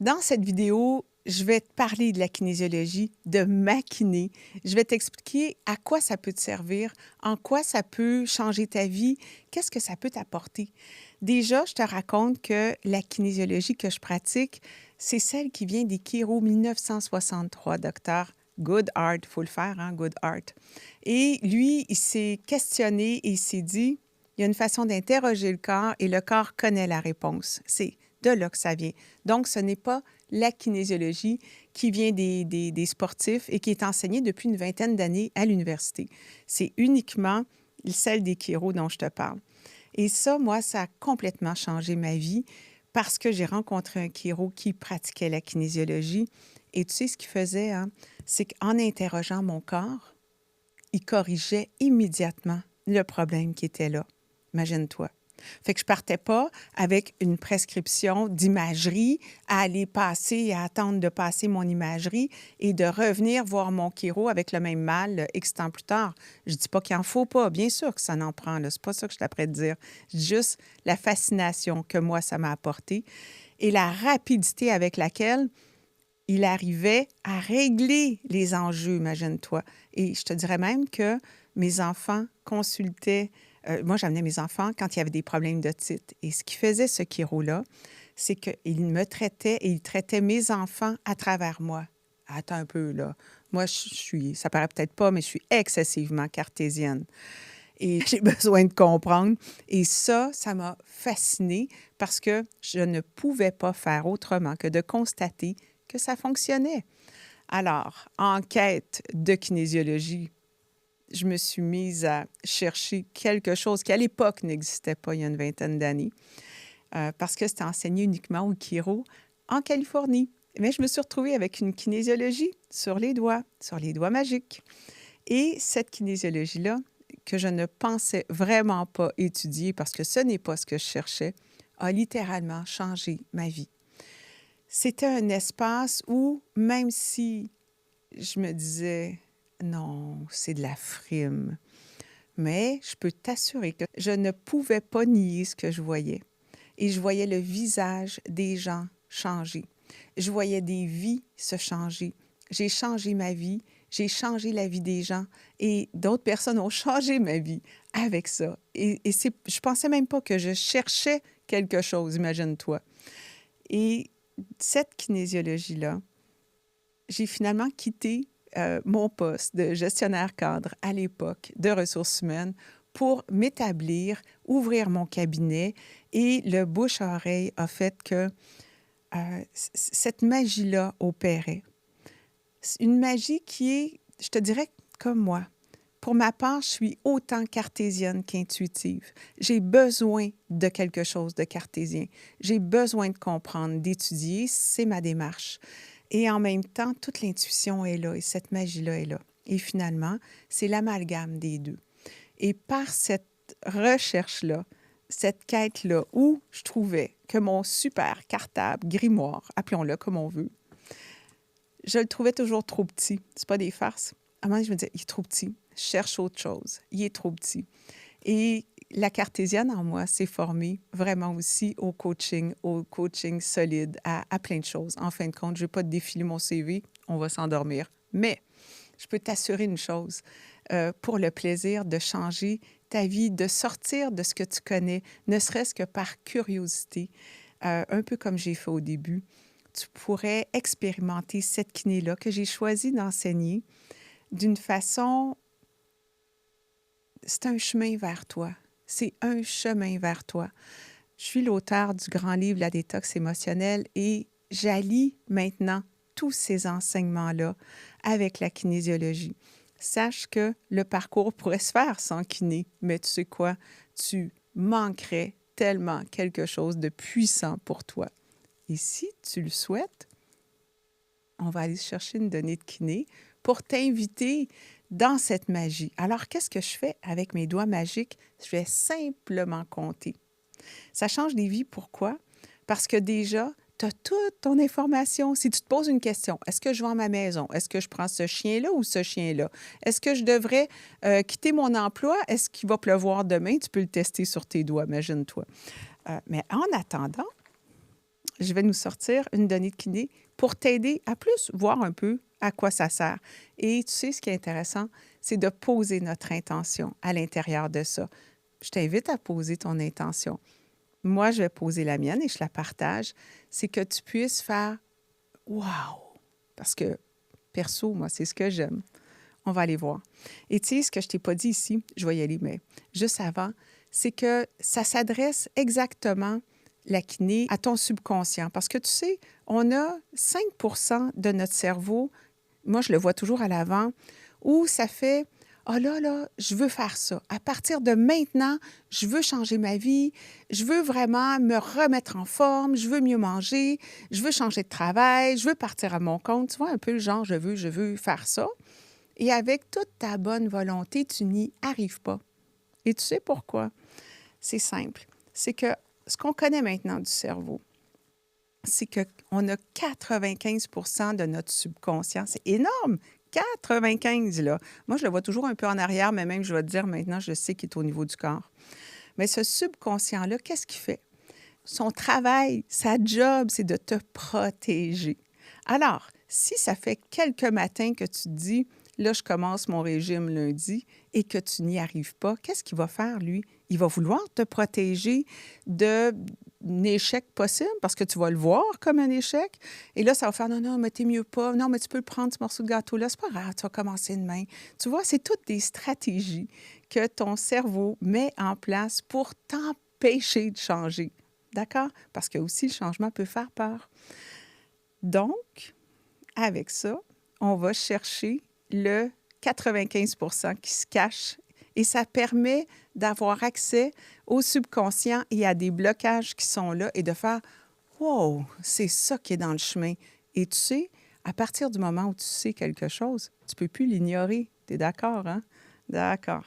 Dans cette vidéo, je vais te parler de la kinésiologie, de ma kiné. Je vais t'expliquer à quoi ça peut te servir, en quoi ça peut changer ta vie, qu'est-ce que ça peut t'apporter. Déjà, je te raconte que la kinésiologie que je pratique, c'est celle qui vient des Chiro 1963, docteur Goodhart. Il faut le faire, hein, Goodhart. Et lui, il s'est questionné et il s'est dit, il y a une façon d'interroger le corps et le corps connaît la réponse. C'est de là que ça vient. Donc, ce n'est pas la kinésiologie qui vient des sportifs et qui est enseignée depuis une vingtaine d'années à l'université. C'est uniquement celle des chiro dont je te parle. Et ça, moi, ça a complètement changé ma vie parce que j'ai rencontré un chiro qui pratiquait la kinésiologie. Et tu sais ce qu'il faisait, hein? C'est qu'en interrogeant mon corps, il corrigeait immédiatement le problème qui était là. Imagine-toi. Fait que je partais pas avec une prescription d'imagerie à aller passer, à attendre de passer mon imagerie et de revenir voir mon chiro avec le même mal X temps plus tard. Je dis pas qu'il en faut pas, bien sûr que ça en prend, là. C'est pas ça que je t'apprête de dire. Je dis juste la fascination que moi, ça m'a apporté et la rapidité avec laquelle il arrivait à régler les enjeux, imagine-toi. Et je te dirais même que mes enfants consultaient. Moi, j'amenais mes enfants quand il y avait des problèmes d'otite. Et ce qui faisait ce chiro-là, c'est qu'il me traitait et il traitait mes enfants à travers moi. Attends un peu, là. Moi, je suis, ça paraît peut-être pas, mais je suis excessivement cartésienne. Et j'ai besoin de comprendre. Et ça m'a fascinée parce que je ne pouvais pas faire autrement que de constater que ça fonctionnait. Alors, en quête de kinésiologie, je me suis mise à chercher quelque chose qui, à l'époque, n'existait pas il y a une vingtaine d'années, parce que c'était enseigné uniquement au chiro en Californie. Mais je me suis retrouvée avec une kinésiologie sur les doigts magiques. Et cette kinésiologie-là, que je ne pensais vraiment pas étudier parce que ce n'est pas ce que je cherchais, a littéralement changé ma vie. C'était un espace où, même si je me disais, non, c'est de la frime, mais je peux t'assurer que je ne pouvais pas nier ce que je voyais. Et je voyais le visage des gens changer. Je voyais des vies se changer. J'ai changé ma vie, j'ai changé la vie des gens et d'autres personnes ont changé ma vie avec ça. Et je pensais même pas que je cherchais quelque chose, imagine-toi. Et cette kinésiologie-là, j'ai finalement quitté mon poste de gestionnaire cadre à l'époque de ressources humaines pour m'établir, ouvrir mon cabinet et le bouche-à-oreille a fait que cette magie-là opérait. C'est une magie qui est, je te dirais, comme moi. Pour ma part, je suis autant cartésienne qu'intuitive. J'ai besoin de quelque chose de cartésien. J'ai besoin de comprendre, d'étudier. C'est ma démarche. Et en même temps, toute l'intuition est là et cette magie-là est là. Et finalement, c'est l'amalgame des deux. Et par cette recherche-là, cette quête-là, où je trouvais que mon super cartable, grimoire, appelons-le comme on veut, je le trouvais toujours trop petit. C'est pas des farces. À un moment, je me disais, il est trop petit. Je cherche autre chose. Il est trop petit. Et la cartésienne en moi s'est formée vraiment aussi au coaching solide, à plein de choses. En fin de compte, je ne vais pas te défiler mon CV, on va s'endormir. Mais je peux t'assurer une chose, pour le plaisir de changer ta vie, de sortir de ce que tu connais, ne serait-ce que par curiosité, un peu comme j'ai fait au début, tu pourrais expérimenter cette kiné-là que j'ai choisi d'enseigner d'une façon. C'est un chemin vers toi. C'est un chemin vers toi. Je suis l'auteur du grand livre La détox émotionnelle et j'allie maintenant tous ces enseignements-là avec la kinésiologie. Sache que le parcours pourrait se faire sans kiné, mais tu sais quoi? Tu manquerais tellement quelque chose de puissant pour toi. Et si tu le souhaites, on va aller chercher une donnée de kiné pour t'inviter dans cette magie. Alors, qu'est-ce que je fais avec mes doigts magiques? Je vais simplement compter. Ça change des vies. Pourquoi? Parce que déjà, tu as toute ton information. Si tu te poses une question, est-ce que je vends ma maison? Est-ce que je prends ce chien-là ou ce chien-là? Est-ce que je devrais quitter mon emploi? Est-ce qu'il va pleuvoir demain? Tu peux le tester sur tes doigts, imagine-toi. Mais en attendant, je vais nous sortir une donnée de kiné pour t'aider à plus voir un peu à quoi ça sert. Et tu sais, ce qui est intéressant, c'est de poser notre intention à l'intérieur de ça. Je t'invite à poser ton intention. Moi, je vais poser la mienne et je la partage. C'est que tu puisses faire « wow ». Parce que, perso, moi, c'est ce que j'aime. On va aller voir. Et tu sais, ce que je t'ai pas dit ici, je vais y aller, mais juste avant, c'est que ça s'adresse exactement, la kiné, à ton subconscient. Parce que tu sais, on a 5 de notre cerveau, moi, je le vois toujours à l'avant, où ça fait « Ah là, je veux faire ça. À partir de maintenant, je veux changer ma vie, je veux vraiment me remettre en forme, je veux mieux manger, je veux changer de travail, je veux partir à mon compte. » Tu vois, un peu le genre « je veux faire ça ». Et avec toute ta bonne volonté, tu n'y arrives pas. Et tu sais pourquoi? C'est simple. C'est que ce qu'on connaît maintenant du cerveau, c'est qu'on a 95 de notre subconscient. C'est énorme! 95, là. Moi, je le vois toujours un peu en arrière, mais même, je vais te dire maintenant, je sais qu'il est au niveau du corps. Mais ce subconscient-là, qu'est-ce qu'il fait? Son travail, sa job, c'est de te protéger. Alors, si ça fait quelques matins que tu te dis, là, je commence mon régime lundi et que tu n'y arrives pas, qu'est-ce qu'il va faire, lui? Il va vouloir te protéger d'un échec possible parce que tu vas le voir comme un échec. Et là, ça va faire, non, non, mais t'es mieux pas. Non, mais tu peux le prendre, ce morceau de gâteau-là. C'est pas grave, tu vas commencer demain. Tu vois, c'est toutes des stratégies que ton cerveau met en place pour t'empêcher de changer. D'accord? Parce que aussi, le changement peut faire peur. Donc, avec ça, on va chercher le 95 qui se cache et ça permet d'avoir accès au subconscient et à des blocages qui sont là et de faire « Wow, c'est ça qui est dans le chemin ». Et tu sais, à partir du moment où tu sais quelque chose, tu ne peux plus l'ignorer. Tu es d'accord, hein? D'accord.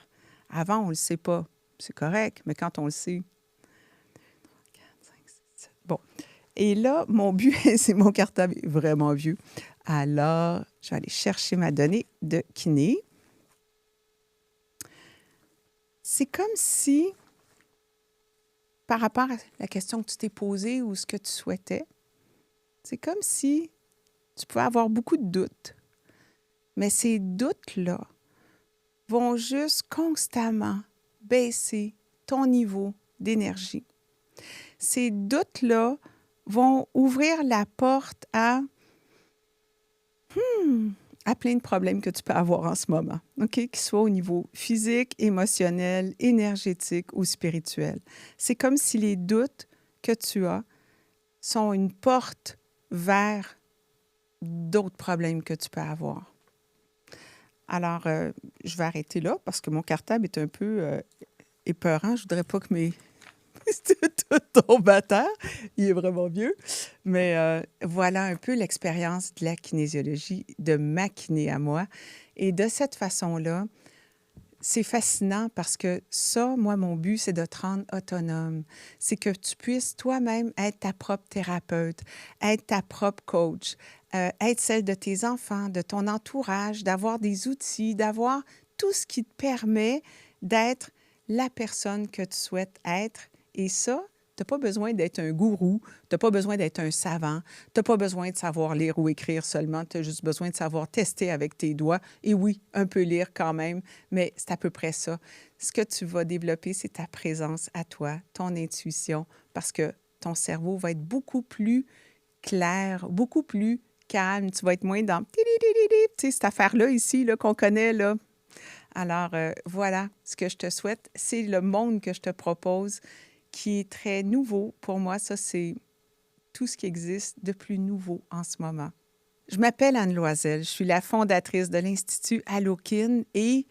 Avant, on ne le sait pas. C'est correct, mais quand on le sait... Bon. Et là, mon but, c'est mon cartable est vraiment vieux. Alors, je vais aller chercher ma donnée de kiné. C'est comme si, par rapport à la question que tu t'es posée ou ce que tu souhaitais, c'est comme si tu pouvais avoir beaucoup de doutes. Mais ces doutes-là vont juste constamment baisser ton niveau d'énergie. Ces doutes-là vont ouvrir la porte à plein de problèmes que tu peux avoir en ce moment, OK? Qu'ils soient au niveau physique, émotionnel, énergétique ou spirituel. C'est comme si les doutes que tu as sont une porte vers d'autres problèmes que tu peux avoir. Alors, je vais arrêter là parce que mon cartable est un peu épeurant. Je voudrais pas que mes... tout tombe à terre. Il est vraiment vieux. Mais voilà un peu l'expérience de la kinésiologie, de ma kiné à moi. Et de cette façon-là, c'est fascinant parce que ça, moi, mon but, c'est de te rendre autonome. C'est que tu puisses toi-même être ta propre thérapeute, être ta propre coach, être celle de tes enfants, de ton entourage, d'avoir des outils, d'avoir tout ce qui te permet d'être la personne que tu souhaites être. Et ça, tu n'as pas besoin d'être un gourou, tu n'as pas besoin d'être un savant, tu n'as pas besoin de savoir lire ou écrire seulement, tu as juste besoin de savoir tester avec tes doigts. Et oui, un peu lire quand même, mais c'est à peu près ça. Ce que tu vas développer, c'est ta présence à toi, ton intuition, parce que ton cerveau va être beaucoup plus clair, beaucoup plus calme. Tu vas être moins dans tu sais, cette affaire-là ici là, qu'on connaît, là. Alors, voilà, ce que je te souhaite, c'est le monde que je te propose qui est très nouveau. Pour moi, ça, c'est tout ce qui existe de plus nouveau en ce moment. Je m'appelle Anne Loisel, je suis la fondatrice de l'Institut Allokin et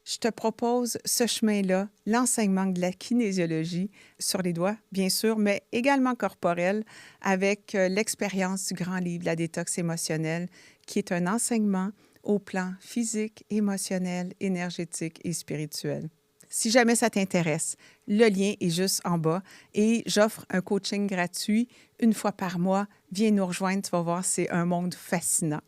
je te propose ce chemin-là, l'enseignement de la kinésiologie sur les doigts, bien sûr, mais également corporel, avec l'expérience du grand livre, la détox émotionnelle, qui est un enseignement au plan physique, émotionnel, énergétique et spirituel. Si jamais ça t'intéresse, le lien est juste en bas et j'offre un coaching gratuit une fois par mois. Viens nous rejoindre, tu vas voir, c'est un monde fascinant.